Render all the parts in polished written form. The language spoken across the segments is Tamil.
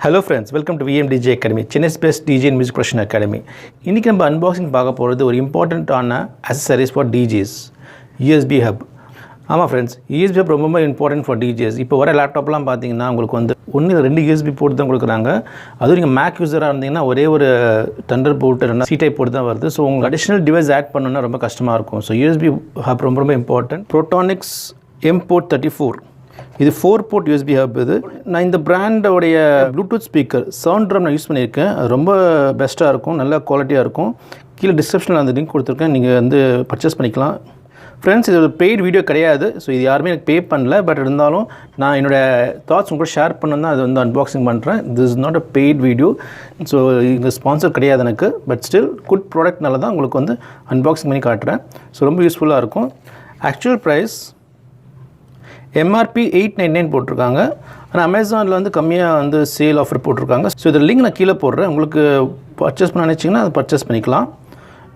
Hello friends, welcome to VMDJ Academy, Chennai's best DJ and music production academy. இன்னைக்கு நம்ம unboxing பார்க்க போகிறது ஒரு இம்பார்ட்டண்ட்டான accessories for DJs, USB hub. ஆமாம் ஃப்ரெண்ட்ஸ், USB hub ரொம்ப இம்பார்ட்டன்ட் ஃபார் DJs. இப்போ வர லேப்டாப்லாம் பார்த்தீங்கன்னா உங்களுக்கு வந்து ஒன்று 2 USB போர்ட் தான் கொடுக்குறாங்க. அதுவும் நீங்கள் மேக் யூஸராக இருந்தீங்கன்னா ஒரே ஒரு தண்டர் போர்ட் இல்லைனா C டைப் போர்ட் தான் வருது. ஸோ உங்களுக்கு அடிஷ்னல் டிவைஸ் ஆட் பண்ணணும்னா ரொம்ப கஷ்டமாக இருக்கும். ஸோ USB hub ரொம்ப இம்பார்ட்டன்ட். Portronics MPort 34. இது 4 போர்ட் USB ஹப். இது நான் இந்த பிராண்டோடைய ப்ளூடூத் ஸ்பீக்கர் சவுண்ட் ட்ரம் நான் யூஸ் பண்ணியிருக்கேன். அது ரொம்ப பெஸ்ட்டாக இருக்கும், நல்ல குவாலிட்டியாக இருக்கும். கீழே டிஸ்கிரிப்ஷனில் அந்த லிங்க் கொடுத்துருக்கேன், நீங்கள் வந்து பர்ச்சேஸ் பண்ணிக்கலாம். ஃப்ரெண்ட்ஸ், இது ஒரு பெய்ட் வீடியோ கிடையாது. ஸோ இது யாருமே எனக்கு பே பண்ணல. பட் இருந்தாலும் நான் என்னோடய தாட்ஸ் உங்களோட ஷேர் பண்ணணும் தான் அது வந்து அன்பாக்சிங் பண்ணுறேன். This is not a paid video. So இங்கே ஸ்பான்சர் கிடையாது எனக்கு. பட் ஸ்டில் குட் ப்ராடக்ட்னால தான் உங்களுக்கு வந்து அன்பாக்சிங் பண்ணி காட்டுறேன். ஸோ ரொம்ப யூஸ்ஃபுல்லாக இருக்கும். ஆக்சுவல் ப்ரைஸ் MRP 899 போட்டிருக்காங்க. ஆனால் அமேசானில் வந்து கம்மியாக வந்து சேல் ஆஃபர் போட்டிருக்காங்க. ஸோ இதில் லிங்க் நான் கீழே போடுறேன். உங்களுக்கு பர்ச்சேஸ் பண்ண நினச்சிங்கன்னா அதை பர்ச்சேஸ் பண்ணிக்கலாம்.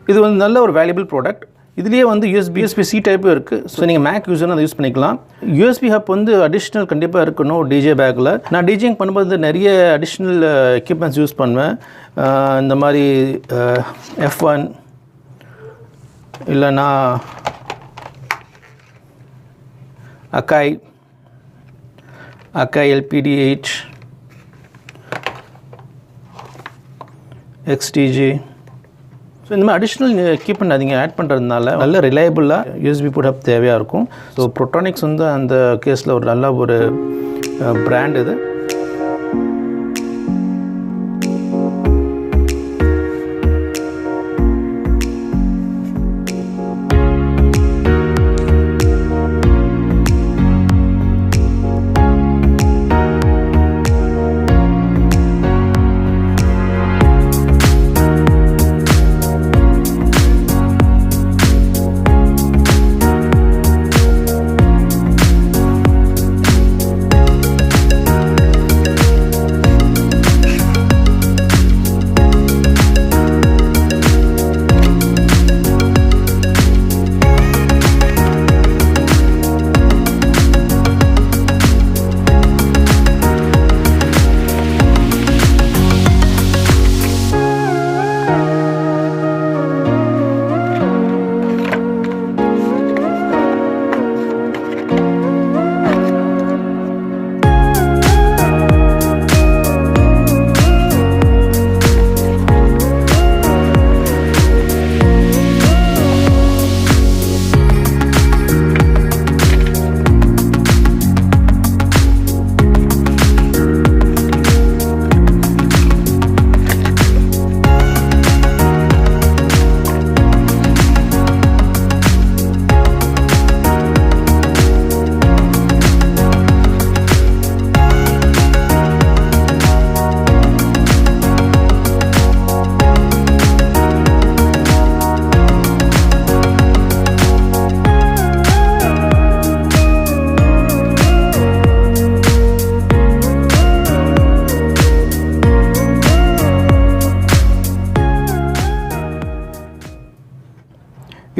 இது வந்து நல்ல ஒரு வேல்யூபிள் ப்ராடக்ட். இதுலேயே வந்து USB-C டைப்பும் இருக்குது. ஸோ நீங்கள் மேக் யூஸர்னு அதை யூஸ் பண்ணிக்கலாம். USB ஹப் வந்து அடிஷ்னல் கண்டிப்பாக இருக்கணும் டிஜே பேக்கில். நான் டிஜேங் பண்ணும்போது நிறைய அடிஷ்னல் எக்யூப்மெண்ட்ஸ் யூஸ் பண்ணுவேன். இந்த மாதிரி F1 இல்லைனா Akai LPDH, XTG. ஸோ இந்த மாதிரி அடிஷ்னல் எக்யூப்மெண்ட் நீங்கள் ஆட் பண்ணுறதுனால நல்ல ரிலையபிளாக USB போர்ட் ஹப் தேவையாக இருக்கும். ஸோ Portronics வந்து அந்த கேஸில் ஒரு நல்ல ஒரு பிராண்ட் இது.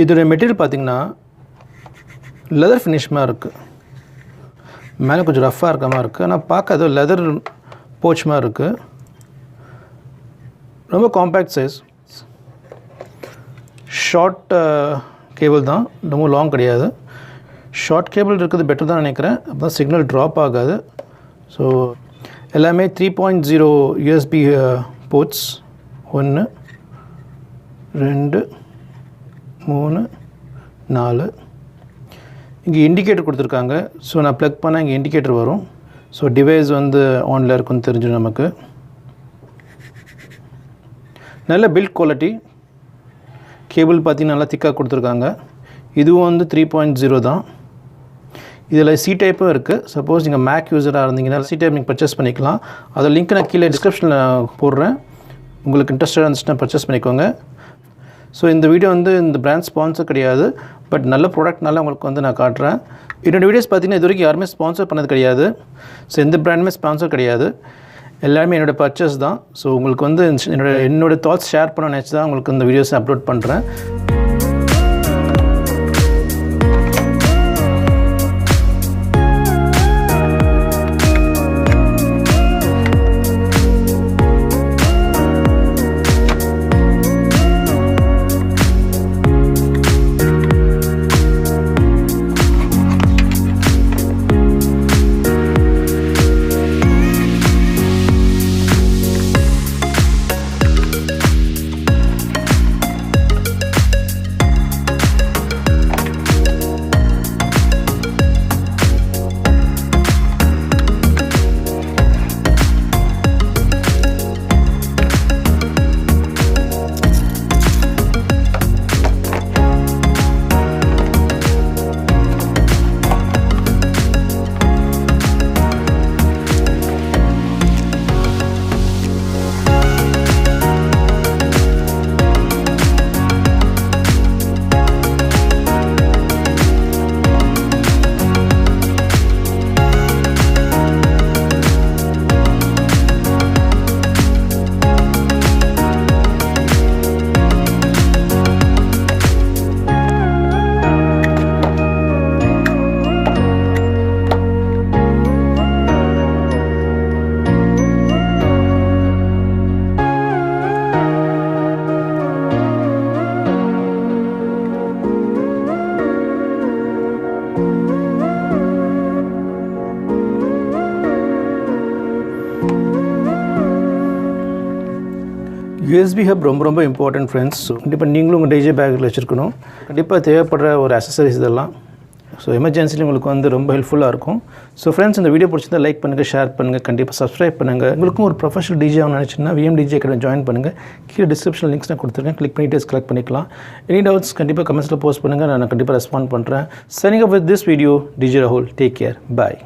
இதோட மெட்டீரியல் பார்த்திங்கன்னா லெதர் ஃபினிஷ் மாதிரி இருக்குது. மேலே கொஞ்சம் ரஃப்பாக இருக்க மாதிரி இருக்குது. ஆனால் பார்க்க அது லெதர் போச் மாதிரி இருக்குது. ரொம்ப காம்பேக்ட் சைஸ். ஷார்ட் கேபிள் தான், ரொம்ப லாங் கிடையாது. ஷார்ட் கேபிள் இருக்குது பெட்டர் தான் நினைக்கிறேன். அப்போ தான் சிக்னல் ட்ராப் ஆகாது. ஸோ எல்லாமே 3.0 USB போர்ட்ஸ். 1 2 3 4. இங்கே இண்டிகேட்டர் கொடுத்துருக்காங்க. ஸோ நான் ப்ளக் பண்ணால் இங்கே இண்டிகேட்டர் வரும். ஸோ டிவைஸ் வந்து ஆனில் இருக்குன்னு தெரிஞ்சிடும் நமக்கு. நல்ல பில்ட் குவாலிட்டி. கேபிள் பார்த்திங்கன்னா நல்லா திக்காக கொடுத்துருக்காங்க. இதுவும் வந்து 3.0 தான். இதில் C டைப்பும் இருக்குது. சப்போஸ் நீங்கள் மேக் யூஸராக இருந்தீங்கன்னா C டைப் நீங்கள் பர்ச்சேஸ் பண்ணிக்கலாம். அதை லிங்க் நான் கீழே டிஸ்கிரிப்ஷனில் போடுறேன். உங்களுக்கு இன்ட்ரெஸ்டாக இருந்துச்சுன்னா பர்ச்சேஸ் பண்ணிக்கோங்க. ஸோ இந்த வீடியோ வந்து இந்த பிராண்ட் ஸ்பான்சர் கிடையாது. பட் நல்ல ப்ராடக்ட்னால உங்களுக்கு வந்து நான் காட்டுறேன். என்னோடய வீடியோஸ் பார்த்திங்கன்னா இது வரைக்கும் யாருமே ஸ்பான்சர் பண்ணது கிடையாது. ஸோ எந்த பிராண்டுமே ஸ்பான்சர் கிடையாது. எல்லாமே என்னோடய பர்ச்சேஸ் தான். ஸோ உங்களுக்கு வந்து என்னோடய தாட்ஸ் ஷேர் பண்ண நினச்சி தான் உங்களுக்கு இந்த வீடியோஸை அப்லோட் பண்ணுறேன். USB ஹப் ரொம்ப இம்பார்ட்டன்ட் ஃப்ரெண்ட்ஸ். ஸோ கண்டிப்பாக நீங்களும் உங்கள் டிஜே பேக்கில் வச்சுருக்கணும். கண்டிப்பாக தேவைப்படுற ஒரு அக்சசரிஸ் இதெல்லாம். ஸோ எமர்ஜென்சியில் உங்களுக்கு வந்து ரொம்ப ஹெல்ப்ஃபுல்லாக இருக்கும். ஸோ ஃப்ரெண்ட்ஸ், இந்த வீடியோ பிடிச்சிருந்தா லைக் பண்ணுங்கள், ஷேர் பண்ணுங்கள், கண்டிப்பாக சப்ஸ்கிரைப் பண்ணுங்கள். உங்களுக்கும் ஒரு ப்ரொஃபஷனல் டிஜே ஆகணும்னு நினச்சிங்கன்னா டிஜே அகாடமி ஜாயின் பண்ணுங்கள். கீழே டிஸ்கிரிப்ஷன் லிங்க்ஸ் நான் கொடுத்துருக்கேன். கிளிக் பண்ணி டீடைல்ஸ் கலெக்ட் பண்ணிக்கலாம். எனி டவுட்ஸ் கண்டிப்பாக கமெண்ட்ஸில் போஸ்ட் பண்ணுங்கள். நான் கண்டிப்பாக ரெஸ்பாண்ட் பண்ணுறேன். Signing up with this video, DJ ராகுல். Take care. பாய்.